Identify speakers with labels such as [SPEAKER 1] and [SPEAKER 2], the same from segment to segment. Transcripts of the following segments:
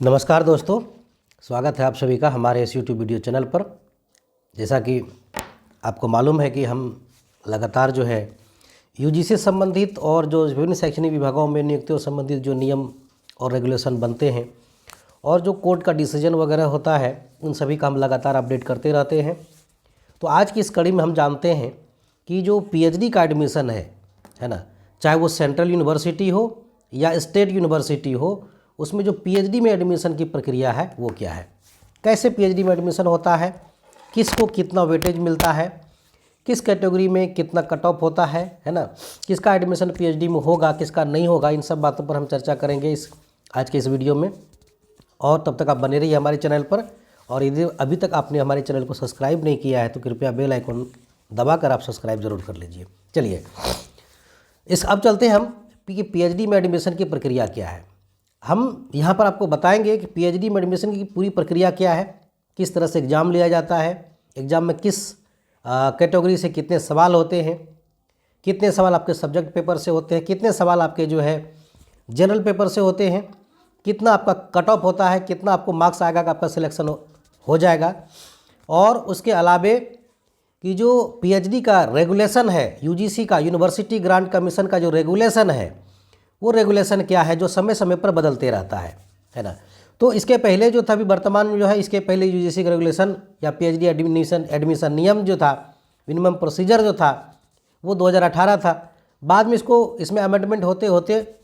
[SPEAKER 1] नमस्कार दोस्तों, स्वागत है आप सभी का हमारे इस यूट्यूब वीडियो चैनल पर। जैसा कि आपको मालूम है कि हम लगातार जो है यूजीसी संबंधित और जो विभिन्न शैक्षणिक विभागों में नियुक्तियों संबंधित जो नियम और रेगुलेशन बनते हैं और जो कोर्ट का डिसीजन वगैरह होता है उन सभी का हम लगातार अपडेट करते रहते हैं। तो आज की इस कड़ी में हम जानते हैं कि जो पीएचडी का एडमिशन है ना, चाहे वो सेंट्रल यूनिवर्सिटी हो या स्टेट यूनिवर्सिटी हो, उसमें जो पीएचडी में एडमिशन की प्रक्रिया है वो क्या है, कैसे पीएचडी में एडमिशन होता है, किसको कितना वेटेज मिलता है, किस कैटेगरी में कितना कट ऑफ होता है ना, किसका एडमिशन पीएचडी में होगा किसका नहीं होगा, इन सब बातों पर हम चर्चा करेंगे आज के इस वीडियो में। और तब तक आप बने रहिए हमारे चैनल पर। और यदि अभी तक आपने हमारे चैनल को सब्सक्राइब नहीं किया है तो कृपया बेल आइकन दबाकर आप सब्सक्राइब जरूर कर लीजिए। चलिए अब चलते हैं हम कि पीएचडी में एडमिशन की प्रक्रिया क्या है। हम यहाँ पर आपको बताएंगे कि पीएचडी में एडमिशन की पूरी प्रक्रिया क्या है, किस तरह से एग्ज़ाम लिया जाता है, एग्ज़ाम में किस कैटेगरी से कितने सवाल होते हैं, कितने सवाल आपके सब्जेक्ट पेपर से होते हैं, कितने सवाल आपके जो है जनरल पेपर से होते हैं, कितना आपका कट ऑफ होता है, कितना आपको मार्क्स आएगा कि आपका सिलेक्शन हो जाएगा। और उसके अलावे कि जो पीएचडी का रेगुलेशन है, यूजीसी का यूनिवर्सिटी ग्रांट कमीशन का जो रेगुलेशन है वो रेगुलेशन क्या है जो समय समय पर बदलते रहता है ना। तो इसके पहले जो था, अभी वर्तमान में जो है, इसके पहले यूजीसी का रेगुलेशन या पीएचडी एडमिशन नियम जो था, मिनिमम प्रोसीजर जो था वो 2018 था। बाद में इसमें अमेंडमेंट होते होते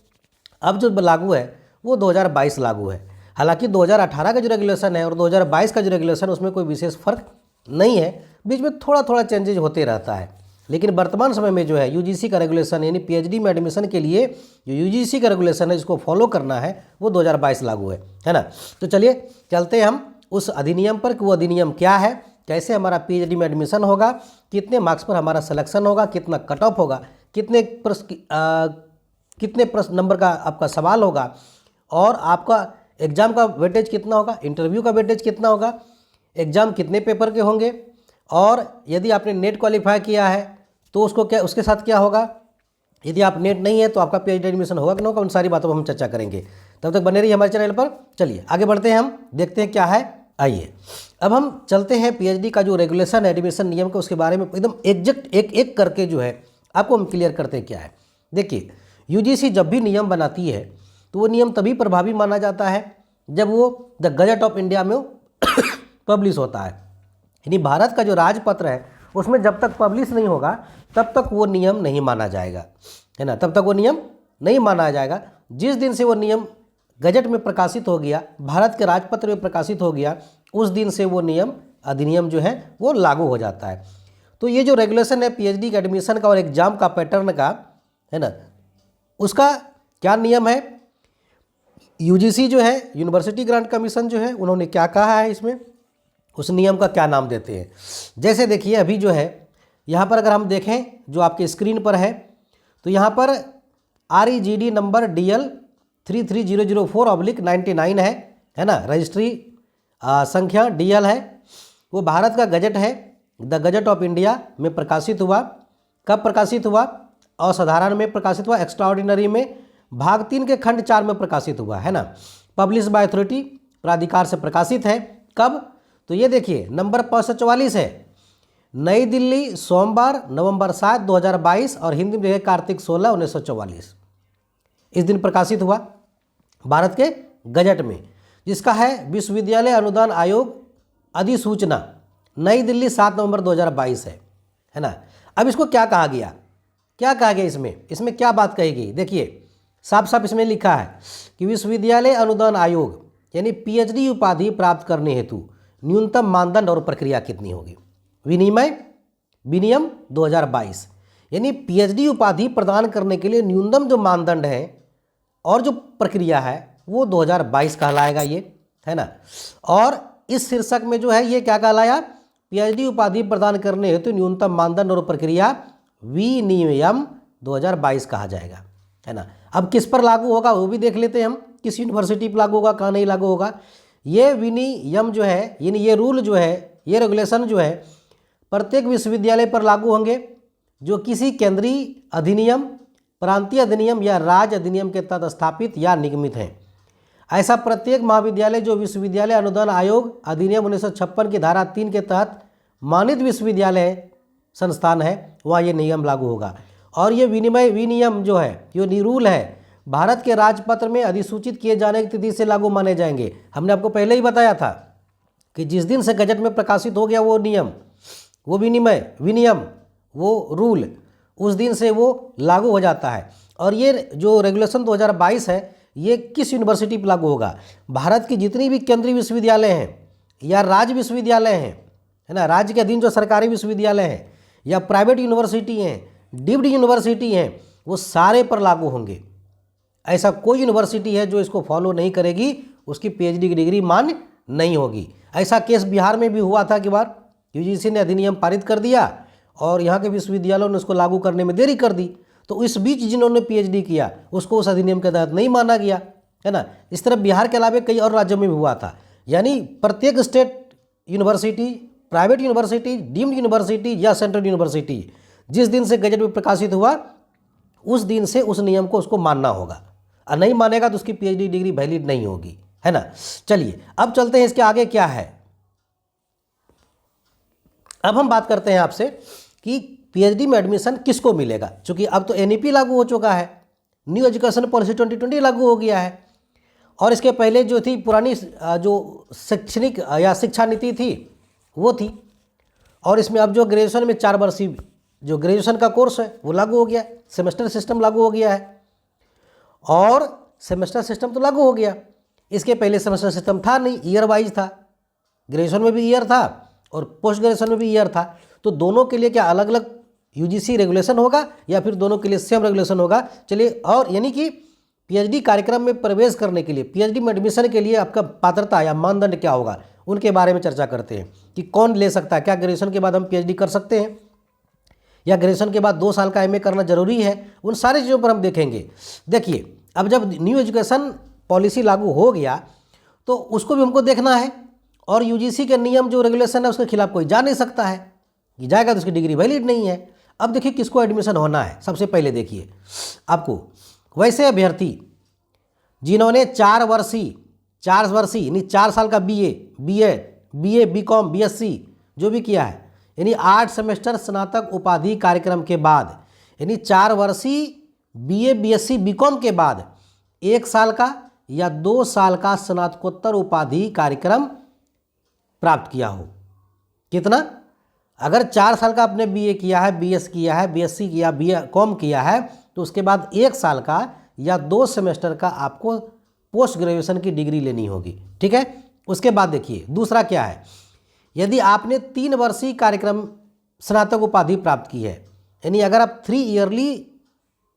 [SPEAKER 1] अब जो लागू है वो 2022 लागू है। हालांकि 2018 का जो रेगुलेशन है और 2022 का जो रेगुलेशन उसमें कोई विशेष फ़र्क नहीं है, बीच में थोड़ा थोड़ा चेंजेज होते रहता है। लेकिन वर्तमान समय में जो है यूजीसी का रेगुलेशन यानी पीएचडी में एडमिशन के लिए जो यूजीसी का रेगुलेशन है जिसको फॉलो करना है वो 2022 लागू है ना। तो चलिए चलते हैं हम उस अधिनियम पर कि वो अधिनियम क्या है, कैसे हमारा पीएचडी में एडमिशन होगा, कितने मार्क्स पर हमारा सिलेक्शन होगा, कितना कट ऑफ होगा, कितने प्रश्न नंबर का आपका सवाल होगा, और आपका एग्ज़ाम का वेटेज कितना होगा, इंटरव्यू का वेटेज कितना होगा, एग्ज़ाम कितने पेपर के होंगे, और यदि आपने नेट क्वालिफाई किया है तो उसके साथ क्या होगा, यदि आप नेट नहीं है तो आपका पीएचडी एडमिशन होगा कि नहीं होगा, उन सारी बातों पर हम चर्चा करेंगे। तब तक बने रहिए हमारे चैनल पर। चलिए आगे बढ़ते हैं, हम देखते हैं क्या है। आइए अब हम चलते हैं पीएचडी का जो रेगुलेशन है, एडमिशन नियम का, उसके बारे में एकदम एग्जैक्ट एक एक करके जो है आपको हम क्लियर करते हैं क्या है। देखिए, यूजीसी जब भी नियम बनाती है तो वो नियम तभी प्रभावी माना जाता है जब वो द गजट ऑफ इंडिया में पब्लिश होता है। यानी भारत का जो राजपत्र है उसमें जब तक पब्लिश नहीं होगा तब तक वो नियम नहीं माना जाएगा, है ना, तब तक वो नियम नहीं माना जाएगा। जिस दिन से वो नियम गजट में प्रकाशित हो गया, भारत के राजपत्र में प्रकाशित हो गया, उस दिन से वो अधिनियम जो है वो लागू हो जाता है। तो ये जो रेगुलेशन है पीएचडी के एडमिशन का और एग्जाम का पैटर्न का, है ना, उसका क्या नियम है, यूजीसी जो है यूनिवर्सिटी ग्रांट कमीशन जो है उन्होंने क्या कहा है इसमें, उस नियम का क्या नाम देते हैं। जैसे देखिए अभी जो है यहाँ पर अगर हम देखें जो आपके स्क्रीन पर है तो यहाँ पर REGD नंबर DL 33004/99 है ना, रजिस्ट्री संख्या DL है, वो भारत का गजट है, द गजट ऑफ इंडिया में प्रकाशित हुआ। कब प्रकाशित हुआ, असाधारण में प्रकाशित हुआ, एक्स्ट्राऑर्डिनरी में भाग 3 के खंड 4 में प्रकाशित हुआ, है ना। पब्लिश बाय अथॉरिटी, प्राधिकार से प्रकाशित है। कब, तो ये देखिए नंबर 544 है, नई दिल्ली, सोमवार नवंबर 7, 2022, और हिंदी में कार्तिक 16, 1944 इस दिन प्रकाशित हुआ भारत के गजट में, जिसका है विश्वविद्यालय अनुदान आयोग अधिसूचना, नई दिल्ली 7 नवंबर 2022 है ना। अब इसको क्या कहा गया, इसमें क्या बात कही गई, देखिए साफ साफ इसमें लिखा है कि विश्वविद्यालय अनुदान आयोग यानी पीएचडी उपाधि प्राप्त करने हेतु न्यूनतम मानदंड और प्रक्रिया कितनी होगी। विनियम 2022 यानी पीएचडी उपाधि प्रदान करने के लिए न्यूनतम जो मानदंड है और जो प्रक्रिया है वो 2022 कहलाएगा, ये है ना। और इस शीर्षक में जो है ये क्या कहलाया, पीएचडी उपाधि प्रदान करने हेतु न्यूनतम मानदंड और प्रक्रिया विनियम 2022 कहा जाएगा, है ना। अब किस पर लागू होगा वो भी देख लेते हैं हम, किस यूनिवर्सिटी पर लागू होगा, कहाँ नहीं लागू होगा। ये विनियम जो है यानी ये रूल जो है, ये रेगुलेशन जो है प्रत्येक विश्वविद्यालय पर लागू होंगे जो किसी केंद्रीय अधिनियम, प्रांतीय अधिनियम या राज्य अधिनियम के तहत स्थापित या निगमित हैं। ऐसा प्रत्येक महाविद्यालय जो विश्वविद्यालय अनुदान आयोग अधिनियम 1956 की धारा 3 के तहत मानित विश्वविद्यालय संस्थान है वहाँ ये नियम लागू होगा। और ये विनियम जो है, ये रूल है, भारत के राजपत्र में अधिसूचित किए जाने की तिथि से लागू माने जाएंगे। हमने आपको पहले ही बताया था कि जिस दिन से गजट में प्रकाशित हो गया वो नियम, वो विनियम, वो रूल, उस दिन से वो लागू हो जाता है। और ये जो रेगुलेशन 2022 है ये किस यूनिवर्सिटी पर लागू होगा? भारत की जितनी भी केंद्रीय विश्वविद्यालय हैं या राज्य विश्वविद्यालय हैं, है ना, राज्य के अधीन जो सरकारी विश्वविद्यालय हैं या प्राइवेट यूनिवर्सिटी हैं, डीम्ड यूनिवर्सिटी हैं, वो सारे पर लागू होंगे। ऐसा कोई यूनिवर्सिटी है जो इसको फॉलो नहीं करेगी, उसकी पीएचडी की डिग्री मान्य नहीं होगी। ऐसा केस बिहार में भी हुआ था कि बार यूजीसी ने अधिनियम पारित कर दिया और यहाँ के विश्वविद्यालयों ने उसको लागू करने में देरी कर दी, तो इस बीच जिन्होंने पीएचडी किया उसको उस अधिनियम के तहत नहीं माना गया, है ना। इस तरह बिहार के अलावा कई और राज्यों में भी हुआ था। यानी प्रत्येक state university, private university, deemed university या सेंट्रल यूनिवर्सिटी जिस दिन से गजट में प्रकाशित हुआ उस दिन से उस नियम को उसको मानना होगा, और नहीं मानेगा तो उसकी पीएचडी डिग्री वैलिड नहीं होगी, है ना। चलिए अब चलते हैं इसके आगे क्या है। अब हम बात करते हैं आपसे कि पीएचडी में एडमिशन किसको मिलेगा, क्योंकि अब तो एनईपी लागू हो चुका है, न्यू एजुकेशन पॉलिसी 2020 लागू हो गया है। और इसके पहले जो थी पुरानी जो शैक्षणिक या शिक्षा नीति थी वो थी, और इसमें अब जो ग्रेजुएशन में 4 वर्षीय जो ग्रेजुएशन का कोर्स है वो लागू हो गया, सेमेस्टर सिस्टम लागू हो गया है। और सेमेस्टर सिस्टम तो लागू हो गया, इसके पहले सेमेस्टर सिस्टम था नहीं, ईयर वाइज था, ग्रेजुएशन में भी ईयर था और पोस्ट ग्रेजुएशन में भी ईयर था। तो दोनों के लिए क्या अलग अलग यूजीसी रेगुलेशन होगा या फिर दोनों के लिए सेम रेगुलेशन होगा? चलिए, और यानी कि पीएचडी कार्यक्रम में प्रवेश करने के लिए, पीएचडी में एडमिशन के लिए आपका पात्रता या मानदंड क्या होगा, उनके बारे में चर्चा करते हैं कि कौन ले सकता है। क्या ग्रेजुएशन के बाद हम पीएचडी कर सकते हैं या ग्रेजुएशन के बाद 2 साल का एमए करना जरूरी है? उन सारी चीज़ों पर हम देखेंगे। देखिए, अब जब न्यू एजुकेशन पॉलिसी लागू हो गया तो उसको भी हमको देखना है, और यूजीसी के नियम जो रेगुलेशन है उसके खिलाफ कोई जा नहीं सकता है, कि जाएगा तो उसकी डिग्री वैलिड नहीं है। अब देखिए किसको एडमिशन होना है। सबसे पहले देखिए आपको वैसे अभ्यर्थी जिन्होंने 4 वर्षीय यानी 4 साल का बीए, बीकॉम, बीएससी जो भी किया है, यानी 8 सेमेस्टर स्नातक उपाधि कार्यक्रम के बाद, यानी 4 वर्षीय बीए, बीएससी, बीकॉम के बाद 1 साल का या 2 साल का स्नातकोत्तर उपाधि कार्यक्रम प्राप्त किया हो। कितना? अगर 4 साल का आपने बीए किया है, बीएस किया है, बीएससी किया, बीकॉम किया है, तो उसके बाद 1 साल का या 2 सेमेस्टर का आपको पोस्ट ग्रेजुएशन की डिग्री लेनी होगी। ठीक है। उसके बाद देखिए दूसरा क्या है, यदि आपने 3 वर्षीय कार्यक्रम स्नातक उपाधि प्राप्त की है, यानी अगर आप 3 ईयरली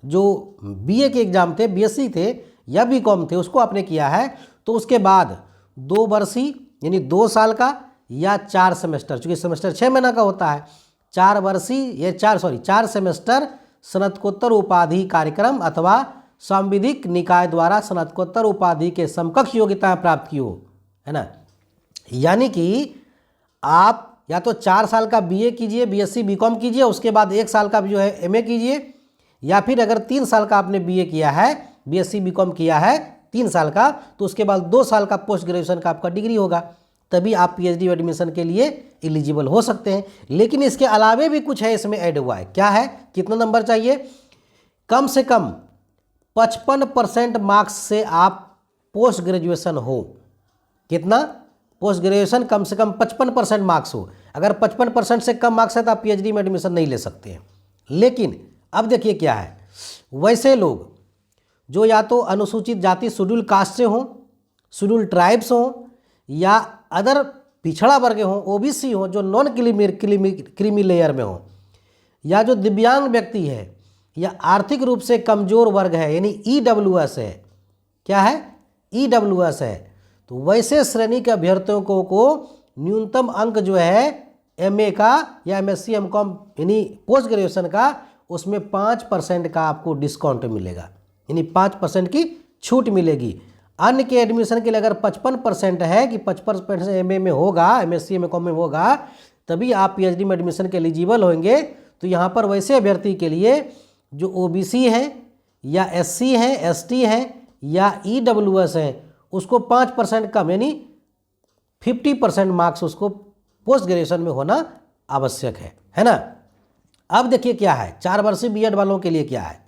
[SPEAKER 1] जो बीए के एग्जाम थे, बीएससी थे या बीकॉम थे, उसको आपने किया है, तो उसके बाद 2 वर्षीय यानी 2 साल का या 4 सेमेस्टर, चूँकि सेमेस्टर 6 महीना का होता है, 4 वर्षीय या 4 सेमेस्टर स्नातकोत्तर उपाधि कार्यक्रम अथवा सांविधिक निकाय द्वारा स्नातकोत्तर उपाधि के समकक्ष योग्यताएं प्राप्त की हो, है ना। यानी कि आप या तो 4 साल का बीए कीजिए, बीएससी, बीकॉम कीजिए, उसके बाद 1 साल का जो है एमए कीजिए, या फिर अगर 3 साल का आपने बीए किया है, बीएससी, बीकॉम किया है 3 साल का, तो उसके बाद 2 साल का पोस्ट ग्रेजुएशन का आपका डिग्री होगा, तभी आप पीएचडी एडमिशन के लिए एलिजिबल हो सकते हैं। लेकिन इसके अलावे भी कुछ है इसमें ऐड हुआ है। क्या है? कितना नंबर चाहिए? कम से कम 55% मार्क्स से आप पोस्ट ग्रेजुएशन हो। कितना? पोस्ट ग्रेजुएशन कम से कम 55% मार्क्स हो। अगर 55% से कम मार्क्स है तो आप पीएचडी में एडमिशन नहीं ले सकते हैं। लेकिन अब देखिए क्या है, वैसे लोग जो या तो अनुसूचित जाति शेड्यूल कास्ट से हों, शेड्यूल ट्राइब्स हों, या अदर पिछड़ा वर्ग हों, ओबीसी हों, जो नॉन क्रीमी लेयर में हों, या जो दिव्यांग व्यक्ति है, या आर्थिक रूप से कमजोर वर्ग है, यानी ईडब्ल्यूएस है। क्या है? ईडब्ल्यूएस है। तो वैसे श्रेणी के अभ्यर्थियों को न्यूनतम अंक जो है एमए का या एमएससी, एमकॉम यानी पोस्ट ग्रेजुएशन का, उसमें 5% का आपको डिस्काउंट मिलेगा, यानी 5% की छूट मिलेगी। अन्य के एडमिशन के लिए अगर 55% है कि 55% एमए में होगा, एमएससी, एमकॉम में होगा, तभी आप पीएचडी में एडमिशन के एलिजिबल होंगे। तो यहाँ पर वैसे अभ्यर्थी के लिए जो ओबीसी हैं या एससी हैं, एसटी हैं या ईडब्ल्यूएस हैं, उसको 5% कम यानी 50% मार्क्स उसको पोस्ट ग्रेजुएशन में होना आवश्यक है ना। अब देखिए क्या है 4 वर्षीय बीएड वालों के लिए क्या है।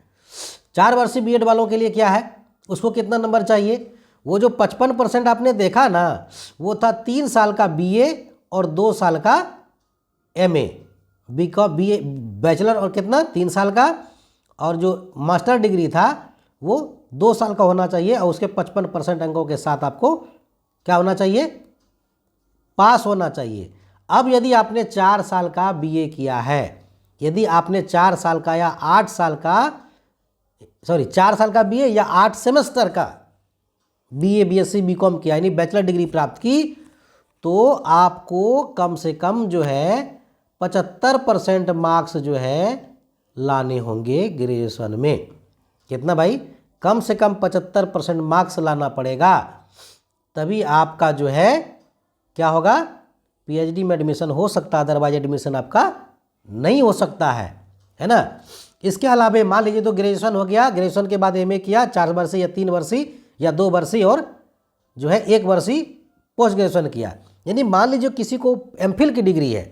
[SPEAKER 1] 4 वर्षीय बीएड वालों के लिए क्या है, उसको कितना नंबर चाहिए। वो जो 55% आपने देखा ना, वो था 3 साल का बीए और 2 साल का एमए, बीकॉम बीए बैचलर और कितना 3 साल का, और जो मास्टर डिग्री था वो 2 साल का होना चाहिए और उसके 55% अंकों के साथ आपको क्या होना चाहिए, पास होना चाहिए। अब यदि आपने 4 साल का बीए किया है, यदि आपने 4 साल का या 8 साल का 4 साल का बीए या 8 सेमेस्टर का बीए बीएससी बीकॉम किया यानी बैचलर डिग्री प्राप्त की, तो आपको कम से कम जो है 75% मार्क्स जो है लाने होंगे ग्रेजुएशन में। कितना भाई, कम से कम 75% मार्क्स लाना पड़ेगा, तभी आपका जो है क्या होगा, पीएचडी में एडमिशन हो सकता है, अदरवाइज एडमिशन आपका नहीं हो सकता है ना। इसके अलावा मान लीजिए तो ग्रेजुएशन हो गया, ग्रेजुएशन के बाद एमए किया 4 वर्षीय या 3 वर्षीय या 2 वर्षीय और जो है 1 वर्षीय पोस्ट ग्रेजुएशन किया। यानी मान लीजिए किसी को एमफिल की डिग्री है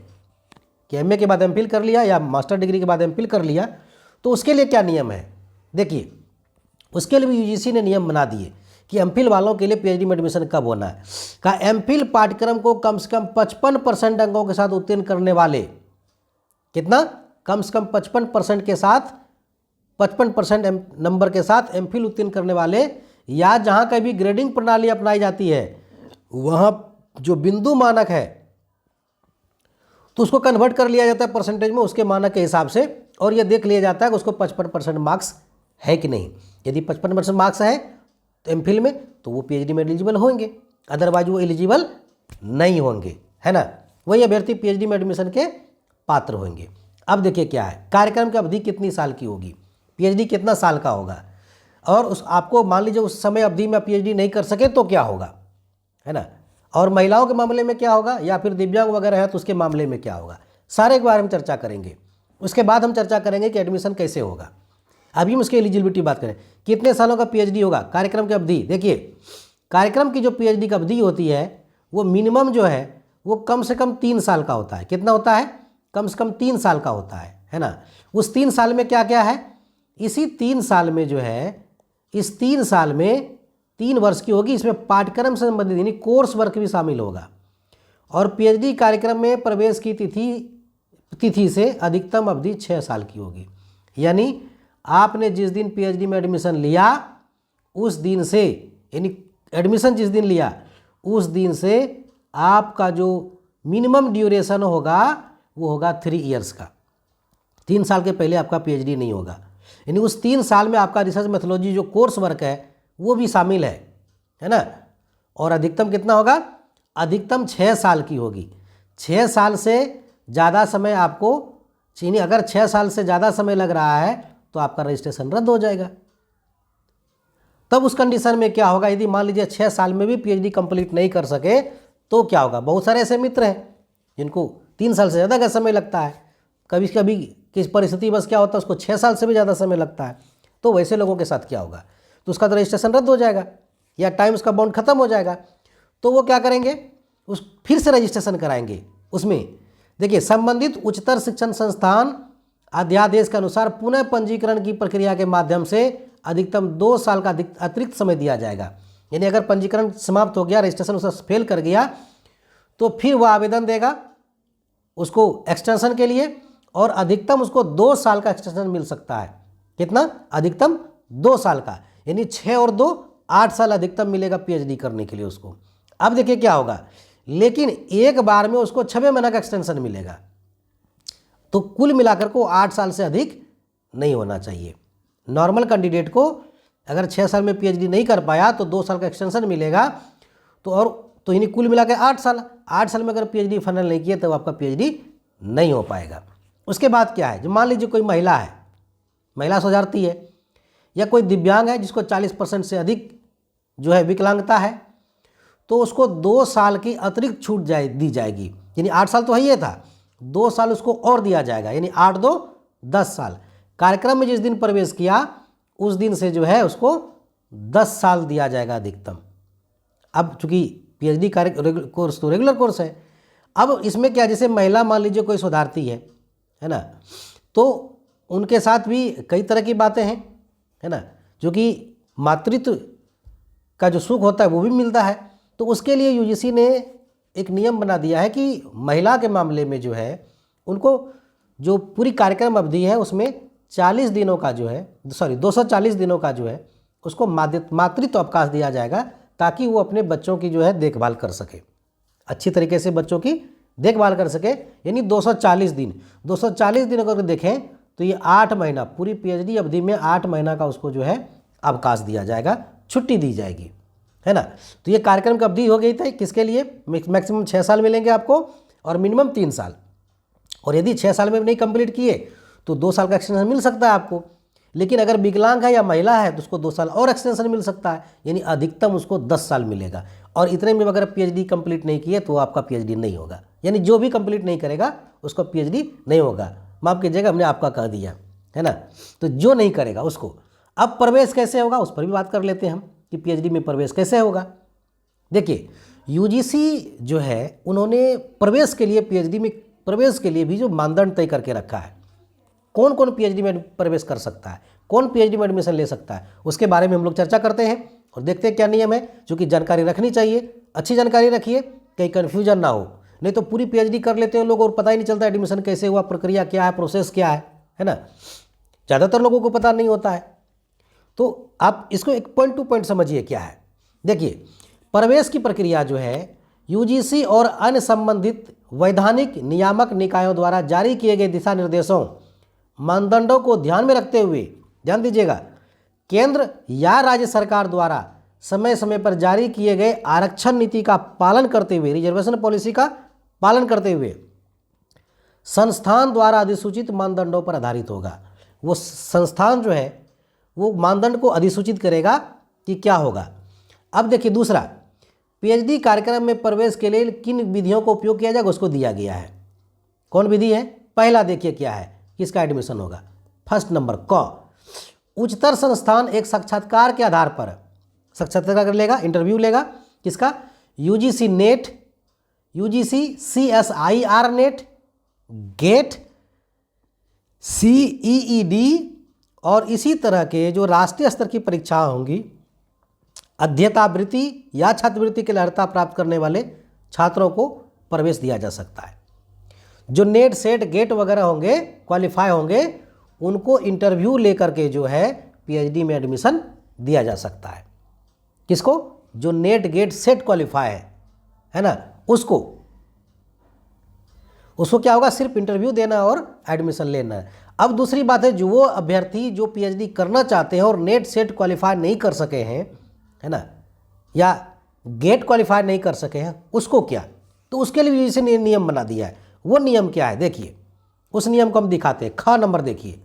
[SPEAKER 1] कि एमए के बाद एमफिल कर लिया या मास्टर डिग्री के बाद एमफिल कर लिया, तो उसके लिए क्या नियम है, देखिए उसके लिए भी यूजीसी ने नियम बना दिए कि एमफिल वालों के लिए पीएचडी में एडमिशन कब होना है। कहा एमफिल पाठ्यक्रम को कम से कम 55% अंकों के साथ उत्तीर्ण करने वाले, कितना, कम से कम 55% के साथ 55% नंबर के साथ एमफिल उत्तीर्ण करने वाले, या जहाँ कभी ग्रेडिंग प्रणाली अपनाई जाती है वहाँ जो बिंदु मानक है तो उसको कन्वर्ट कर लिया जाता है परसेंटेज में उसके मानक के हिसाब से, और ये देख लिया जाता है कि उसको 55% मार्क्स है कि नहीं। यदि 55% मार्क्स है तो एमफिल में, तो वो पीएचडी में एलिजिबल होंगे, अदरवाइज वो एलिजिबल नहीं होंगे, है ना। वही अभ्यर्थी पीएचडी में एडमिशन के पात्र होंगे। अब देखिए क्या है, कार्यक्रम की अवधि कितनी साल की होगी, पीएचडी कितना साल का होगा, और उस आपको मान लीजिए उस समय अवधि में पीएचडी नहीं कर सके तो क्या होगा, है ना। और महिलाओं के मामले में क्या होगा, या फिर दिव्यांग वगैरह है तो उसके मामले में क्या होगा, सारे के बारे में चर्चा करेंगे। उसके बाद हम चर्चा करेंगे कि एडमिशन कैसे होगा। अभी हम उसकी एलिजिबिलिटी बात करें, कितने सालों का पीएचडी होगा, कार्यक्रम की अवधि। देखिए कार्यक्रम की जो पीएचडी की अवधि होती है वो मिनिमम जो है वो कम से कम 3 साल का होता है। कितना होता है, कम से कम 3 साल का होता है ना। उस 3 साल में क्या क्या है, इसी 3 साल में जो है, इस 3 साल में 3 वर्ष की होगी, इसमें पाठ्यक्रम से संबंधित यानी कोर्स वर्क भी शामिल होगा। और पीएचडी कार्यक्रम में प्रवेश की तिथि से अधिकतम अवधि 6 साल की होगी। यानी आपने जिस दिन पीएचडी में एडमिशन लिया उस दिन से, यानी एडमिशन जिस दिन लिया उस दिन से आपका जो मिनिमम ड्यूरेशन होगा वो होगा 3 इयर्स का। 3 साल के पहले आपका पीएचडी नहीं होगा, यानी उस 3 साल में आपका रिसर्च मेथोडोलॉजी जो कोर्स वर्क है वो भी शामिल है ना। और अधिकतम कितना होगा, अधिकतम 6 साल की होगी। 6 साल से ज़्यादा समय आपको, यानी अगर 6 साल से ज़्यादा समय लग रहा है तो आपका रजिस्ट्रेशन रद्द हो जाएगा। तब उस कंडीशन में क्या होगा, यदि मान लीजिए 6 साल में भी पीएचडी कंप्लीट नहीं कर सके तो क्या होगा। बहुत सारे ऐसे मित्र हैं जिनको 3 साल से ज़्यादा का समय लगता है, कभी कभी किस परिस्थिति बस क्या होता है उसको 6 साल से भी ज़्यादा समय लगता है, तो वैसे लोगों के साथ क्या होगा, तो उसका तो रजिस्ट्रेशन रद्द हो जाएगा या टाइम उसका बाउंड खत्म हो जाएगा। तो वो क्या करेंगे, उस फिर से रजिस्ट्रेशन कराएंगे। उसमें देखिए संबंधित उच्चतर शिक्षण संस्थान अध्यादेश के अनुसार पुनः पंजीकरण की प्रक्रिया के माध्यम से अधिकतम 2 साल का अतिरिक्त समय दिया जाएगा। यानी अगर पंजीकरण समाप्त हो गया, रजिस्ट्रेशन उसका फेल कर गया, तो फिर वह आवेदन देगा उसको एक्सटेंशन के लिए, और अधिकतम उसको 2 साल का एक्सटेंशन मिल सकता है। कितना, अधिकतम 2 साल का, यानी 6 और 2 8 साल अधिकतम मिलेगा पीएचडी करने के लिए उसको। अब देखिए क्या होगा, लेकिन एक बार में उसको 6 महीने का एक्सटेंशन मिलेगा, तो कुल मिलाकर को 8 साल से अधिक नहीं होना चाहिए। नॉर्मल कैंडिडेट को अगर 6 साल में पीएचडी नहीं कर पाया तो 2 साल का एक्सटेंशन मिलेगा, तो यानी कुल मिला के 8 साल। 8 साल में अगर पीएचडी फाइनल नहीं किया तो आपका पीएचडी नहीं हो पाएगा। उसके बाद क्या है, जो मान लीजिए कोई महिला है, महिला शोधार्थी है, या कोई दिव्यांग है जिसको 40% से अधिक जो है विकलांगता है, तो उसको 2 साल की अतिरिक्त छूट दी जाएगी। यानी 8 साल तो है ही था, 2 साल उसको और दिया जाएगा, यानी 8 2 10 साल। कार्यक्रम में जिस दिन प्रवेश किया उस दिन से जो है उसको 10 साल दिया जाएगा अधिकतम। अब चूँकि पीएचडी कोर्स तो रेगुलर कोर्स है, अब इसमें क्या, जैसे महिला मान लीजिए कोई शोधार्थी है ना, तो उनके साथ भी कई तरह की बातें हैं, है ना, जो कि मातृत्व का जो सुख होता है वो भी मिलता है। तो उसके लिए यूजीसी ने एक नियम बना दिया है कि महिला के मामले में जो है उनको जो पूरी कार्यक्रम अवधि है उसमें 40 दिनों का जो है 240 दिनों का जो है उसको मातृत्व अवकाश दिया जाएगा, ताकि वो अपने बच्चों की जो है देखभाल कर सके, अच्छी तरीके से बच्चों की देखभाल कर सके। यानी 240 दिन अगर देखें तो ये 8 महीना, पूरी पीएचडी अवधि में 8 महीना का उसको जो है अवकाश दिया जाएगा, छुट्टी दी जाएगी, है ना। तो ये कार्यक्रम की अवधि हो गई थी किसके लिए, मैक्सिमम 6 साल मिलेंगे आपको और मिनिमम 3 साल, और यदि 6 साल में नहीं कंप्लीट किए तो 2 साल का एक्सटेंशन मिल सकता है आपको। लेकिन अगर विकलांग है या महिला है तो उसको 2 साल और एक्सटेंशन मिल सकता है, यानी अधिकतम उसको 10 साल मिलेगा। और इतने में अगर पीएचडी कंप्लीट नहीं किए तो आपका पीएचडी नहीं होगा, यानी जो भी कंप्लीट नहीं करेगा उसका पीएचडी नहीं होगा। माफ कीजिएगा, हमने आपका कह दिया, है ना। तो जो नहीं करेगा उसको, अब प्रवेश कैसे होगा उस पर भी बात कर लेते हैं हम कि पीएचडी में प्रवेश कैसे होगा। देखिए, यूजीसी जो है उन्होंने प्रवेश के लिए, पीएचडी में प्रवेश के लिए भी जो मानदंड तय करके रखा है, कौन कौन पीएचडी में प्रवेश कर सकता है, कौन पीएचडी में एडमिशन ले सकता है, उसके बारे में हम लोग चर्चा करते हैं और देखते हैं क्या नियम है। क्योंकि जानकारी रखनी चाहिए, अच्छी जानकारी रखिए, कहीं कन्फ्यूजन ना हो, नहीं तो पूरी पीएचडी कर लेते हैं लोग और पता ही नहीं चलता एडमिशन कैसे हुआ, प्रक्रिया क्या है, प्रोसेस क्या है ना। ज़्यादातर लोगों को पता नहीं होता है। तो आप इसको एक पॉइंट टू पॉइंट समझिए क्या है। देखिए, प्रवेश की प्रक्रिया जो है यूजीसी और अन्य संबंधित वैधानिक नियामक निकायों द्वारा जारी किए गए दिशा निर्देशों, मानदंडों को ध्यान में रखते हुए, ध्यान दीजिएगा, केंद्र या राज्य सरकार द्वारा समय समय पर जारी किए गए आरक्षण नीति का पालन करते हुए, रिजर्वेशन पॉलिसी का पालन करते हुए संस्थान द्वारा अधिसूचित मानदंडों पर आधारित होगा। वो संस्थान जो है वो मानदंड को अधिसूचित करेगा कि क्या होगा। अब देखिए, दूसरा, पीएचडी कार्यक्रम में प्रवेश के लिए किन विधियों का उपयोग किया जाएगा उसको दिया गया है। कौन विधि है, पहला देखिए क्या है, किसका एडमिशन होगा। फर्स्ट नंबर क, उच्चतर संस्थान एक साक्षात्कार के आधार पर साक्षात्कार कर लेगा, इंटरव्यू लेगा, किसका, UGC NET, UGC CSIR NET, GATE, CEED और इसी तरह के जो राष्ट्रीय स्तर की परीक्षाएं होंगी, अध्येतावृत्ति या छात्रवृत्ति के लिए अर्हता प्राप्त करने वाले छात्रों को प्रवेश दिया जा सकता है। जो नेट, सेट, गेट वगैरह होंगे, क्वालिफाई होंगे, उनको इंटरव्यू लेकर के जो है पीएचडी में एडमिशन दिया जा सकता है। किसको, जो नेट, गेट, सेट क्वालिफाई है ना, उसको क्या होगा, सिर्फ इंटरव्यू देना और एडमिशन लेना है। अब दूसरी बात है, जो वो अभ्यर्थी जो पीएचडी करना चाहते हैं और नेट, सेट क्वालिफाई नहीं कर सके हैं, है ना, या गेट क्वालिफाई नहीं कर सके हैं, उसको क्या, तो उसके लिए यूजीसी ने नियम बना दिया है। वो नियम क्या है, देखिए, उस नियम को हम दिखाते हैं। ख नंबर देखिए,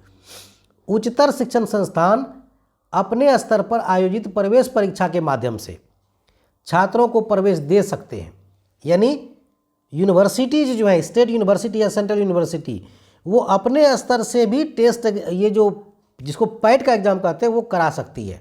[SPEAKER 1] उच्चतर शिक्षण संस्थान अपने स्तर पर आयोजित प्रवेश परीक्षा के माध्यम से छात्रों को प्रवेश दे सकते हैं। यानी यूनिवर्सिटीज जो है, स्टेट यूनिवर्सिटी या सेंट्रल यूनिवर्सिटी, वो अपने स्तर से भी टेस्ट, ये जो जिसको पैट का एग्जाम कहते हैं, वो करा सकती है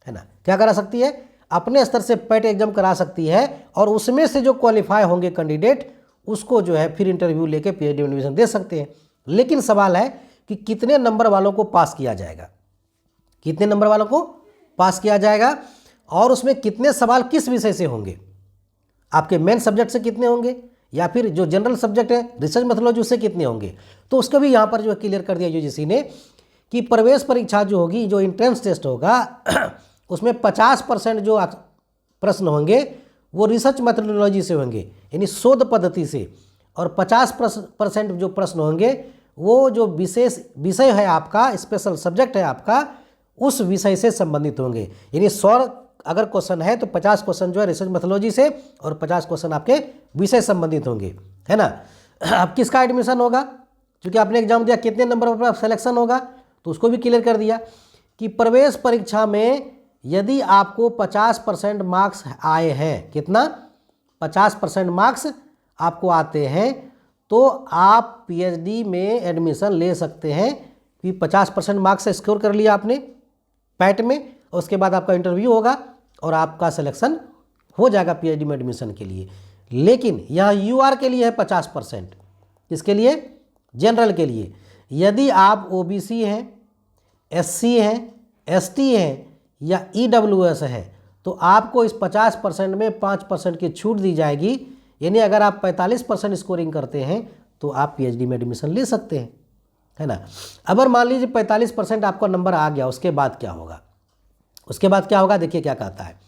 [SPEAKER 1] ना। क्या करा सकती है, अपने स्तर से पैट एग्जाम करा सकती है, और उसमें से जो क्वालिफाई होंगे कैंडिडेट, उसको जो है फिर इंटरव्यू लेके पीएचडी एडमिशन दे सकते हैं। लेकिन सवाल है कि कितने नंबर वालों को पास किया जाएगा, कितने नंबर वालों को पास किया जाएगा, और उसमें कितने सवाल किस विषय से होंगे, आपके मेन सब्जेक्ट से कितने होंगे, या फिर जो जनरल सब्जेक्ट है रिसर्च मैथोलॉजी उससे कितने होंगे। तो उसको भी यहाँ पर जो है क्लियर कर दिया यूजीसी ने कि प्रवेश परीक्षा जो होगी, जो एंट्रेंस टेस्ट होगा, उसमें 50% जो प्रश्न होंगे वो रिसर्च मैथोलॉजी से होंगे, यानी शोध पद्धति से, और 50% जो प्रश्न होंगे वो जो विशेष विषय है आपका, स्पेशल सब्जेक्ट है आपका, उस विषय से संबंधित होंगे। यानी 100 अगर क्वेश्चन है तो 50 क्वेश्चन जो है रिसर्च मैथोलॉजी से और 50 क्वेश्चन आपके विषय संबंधित होंगे, है ना। अब किसका एडमिशन होगा, क्योंकि आपने एग्जाम दिया, कितने नंबर पर सिलेक्शन होगा, तो उसको भी क्लियर कर दिया कि प्रवेश परीक्षा में यदि आपको 50% मार्क्स आए हैं, कितना, 50% मार्क्स आपको आते हैं, तो आप पीएचडी में एडमिशन ले सकते हैं। कि 50% मार्क्स स्कोर कर लिया आपने पैट में, और उसके बाद आपका इंटरव्यू होगा और आपका सिलेक्शन हो जाएगा पीएचडी में एडमिशन के लिए। लेकिन यहाँ यूआर के लिए है 50%, किसके लिए? जनरल के लिए। यदि आप ओबीसी हैं, एससी हैं, एसटी हैं या ईडब्ल्यूएस है तो आपको इस 50% में 5% की छूट दी जाएगी। यानी अगर आप 45% स्कोरिंग करते हैं तो आप पीएचडी में एडमिशन ले सकते हैं, है ना। अगर मान लीजिए 45% आपका नंबर आ गया, उसके बाद क्या होगा? उसके बाद क्या होगा देखिए क्या कहता है।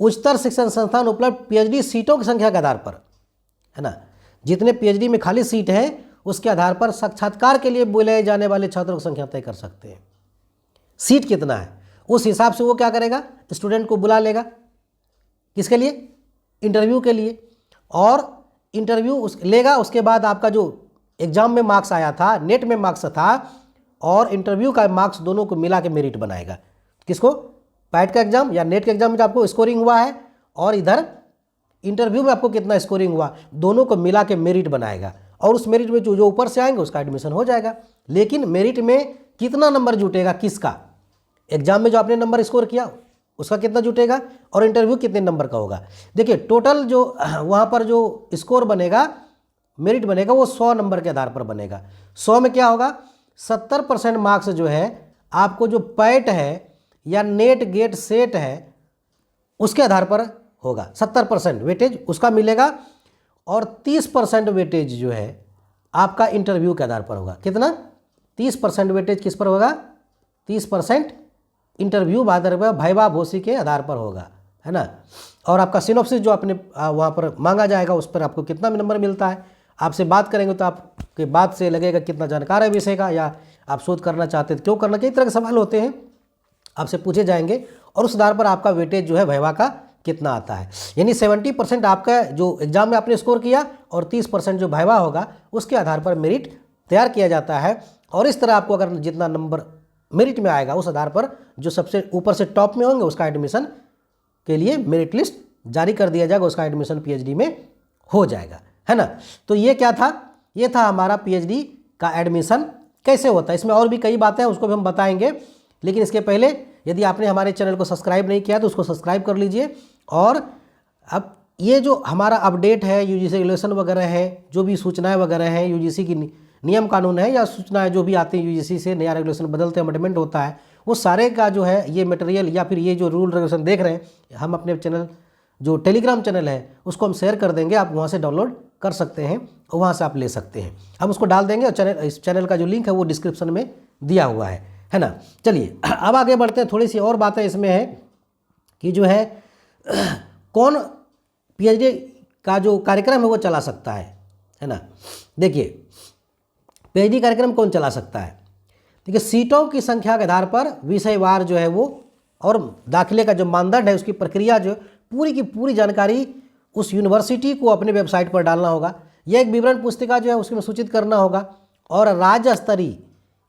[SPEAKER 1] उच्चतर शिक्षण संस्थान उपलब्ध पीएचडी सीटों की संख्या के आधार पर, है ना, जितने पीएचडी में खाली सीट है उसके आधार पर साक्षात्कार के लिए बुलाए जाने वाले छात्रों की संख्या तय कर सकते हैं। सीट कितना है उस हिसाब से वो क्या करेगा, स्टूडेंट को बुला लेगा। किसके लिए? इंटरव्यू के लिए। और इंटरव्यू लेगा, उसके बाद आपका जो एग्जाम में मार्क्स आया था, नेट में मार्क्स था और इंटरव्यू का मार्क्स दोनों को मिला के मेरिट बनाएगा। किसको? पैट का एग्जाम या नेट के एग्जाम में आपको स्कोरिंग हुआ है और इधर इंटरव्यू में आपको कितना स्कोरिंग हुआ, दोनों को मिला के मेरिट बनाएगा। और उस मेरिट में जो ऊपर से आएंगे उसका एडमिशन हो जाएगा। लेकिन मेरिट में कितना नंबर जुटेगा, किसका? एग्जाम में जो आपने नंबर स्कोर किया उसका कितना जुटेगा और इंटरव्यू कितने नंबर का होगा। देखिए टोटल जो वहाँ पर जो स्कोर बनेगा, मेरिट बनेगा, वो 100 नंबर के आधार पर बनेगा। 100 में क्या होगा, 70% मार्क्स जो है आपको जो पैट है या नेट गेट सेट है उसके आधार पर होगा। 70% वेटेज उसका मिलेगा और 30% वेटेज जो है आपका इंटरव्यू के आधार पर होगा। कितना? 30% वेटेज किस पर होगा? 30% इंटरव्यू भाइवा भोसी के आधार पर होगा, है ना। और आपका सिनॉप्सिस जो आपने वहाँ पर मांगा जाएगा उस पर आपको कितना नंबर मिलता है। आपसे बात करेंगे तो आपके बात से लगेगा कितना जानकार है विषय का, या आप शोध करना चाहते हैं, क्यों करना, कई तरह के सवाल होते हैं आपसे पूछे जाएंगे और उस आधार पर आपका वेटेज जो है भाइवा का कितना आता है। यानी 70% आपका जो एग्जाम में आपने स्कोर किया और 30% जो भाइवा होगा उसके आधार पर मेरिट तैयार किया जाता है। और इस तरह आपको अगर जितना नंबर मेरिट में आएगा उस आधार पर जो सबसे ऊपर से टॉप में होंगे उसका एडमिशन के लिए मेरिट लिस्ट जारी कर दिया जाएगा, उसका एडमिशन पीएचडी में हो जाएगा, है ना। तो ये क्या था, ये था हमारा पीएचडी का एडमिशन कैसे होता है। इसमें और भी कई बातें हैं, उसको भी हम बताएंगे। लेकिन इसके पहले यदि आपने हमारे चैनल को सब्सक्राइब नहीं किया तो उसको सब्सक्राइब कर लीजिए। और अब ये जो हमारा अपडेट है, यूजीसी रेगुलेशन वगैरह है, जो भी सूचनाएं वगैरह हैं, यूजीसी की नियम कानून है या सूचनाएं जो भी आती हैं यूजीसी से, नया रेगुलेशन बदलते अमेंडमेंट होता है, वो सारे का जो है ये मटेरियल या फिर ये जो रूल रेगुलेशन देख रहे हैं हम अपने चैनल जो टेलीग्राम चैनल है उसको हम शेयर कर देंगे, आप वहाँ से डाउनलोड कर सकते हैं और वहाँ से आप ले सकते हैं। हम उसको डाल देंगे और इस चैनल का जो लिंक है वो डिस्क्रिप्शन में दिया हुआ है ना। चलिए अब आगे बढ़ते हैं। थोड़ी सी और बातें इसमें है कि जो है कौन पीएचडी का जो कार्यक्रम है वो चला सकता है ना। देखिए पीएचडी कार्यक्रम कौन चला सकता है? देखिए सीटों की संख्या के आधार पर विषयवार जो है वो और दाखिले का जो मानदंड है उसकी प्रक्रिया जो पूरी की पूरी जानकारी उस यूनिवर्सिटी को अपने वेबसाइट पर डालना होगा। यह एक विवरण पुस्तिका जो है उसमें सूचित करना होगा और राज्य स्तरीय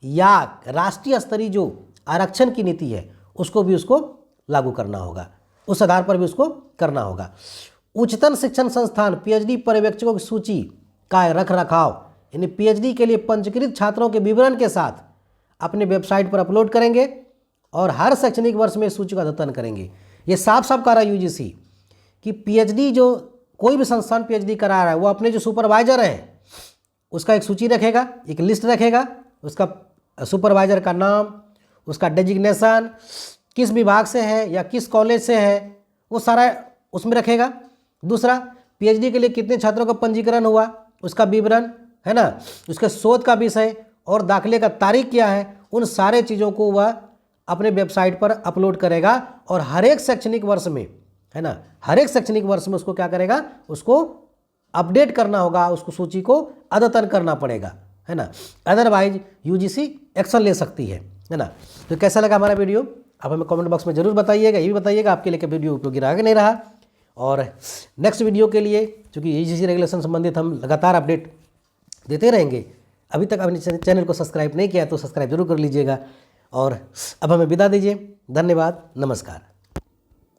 [SPEAKER 1] या राष्ट्रीय स्तरीय जो आरक्षण की नीति है उसको भी उसको लागू करना होगा, उस आधार पर भी उसको करना होगा। उच्चतम शिक्षण संस्थान पीएचडी पर्यवेक्षकों की सूची का रख रखाव यानी पीएचडी के लिए पंजीकृत छात्रों के विवरण के साथ अपने वेबसाइट पर अपलोड करेंगे और हर शैक्षणिक वर्ष में सूची का अद्यतन करेंगे। ये साफ साफ कह रहा है यूजीसी कि पीएचडी जो कोई भी संस्थान पीएचडी करा रहा है वो अपने जो सुपरवाइजर है उसका एक सूची रखेगा, एक लिस्ट रखेगा, उसका सुपरवाइजर का नाम, उसका डेजिग्नेशन, किस विभाग से है या किस कॉलेज से है, वो सारा उसमें रखेगा। दूसरा, पीएचडी के लिए कितने छात्रों का पंजीकरण हुआ उसका विवरण, है ना, उसके शोध का विषय और दाखिले का तारीख क्या है, उन सारे चीज़ों को वह अपने वेबसाइट पर अपलोड करेगा। और हर एक शैक्षणिक वर्ष में, है ना, हर एक शैक्षणिक वर्ष में उसको क्या करेगा, उसको अपडेट करना होगा, उसको सूची को अद्यतन करना पड़ेगा, है ना। अदरवाइज यूजीसी एक्शन ले सकती है ना। तो कैसा लगा हमारा वीडियो आप हमें कमेंट बॉक्स में जरूर बताइएगा। ये भी बताइएगा आपके लिए वीडियो उपयोगी रहा कि नहीं रहा। और नेक्स्ट वीडियो के लिए चूँकि यूजीसी रेगुलेशन संबंधित हम लगातार अपडेट देते रहेंगे। अभी तक आपने चैनल को सब्सक्राइब नहीं किया तो सब्सक्राइब जरूर कर लीजिएगा। और अब हमें विदा दीजिए। धन्यवाद, नमस्कार।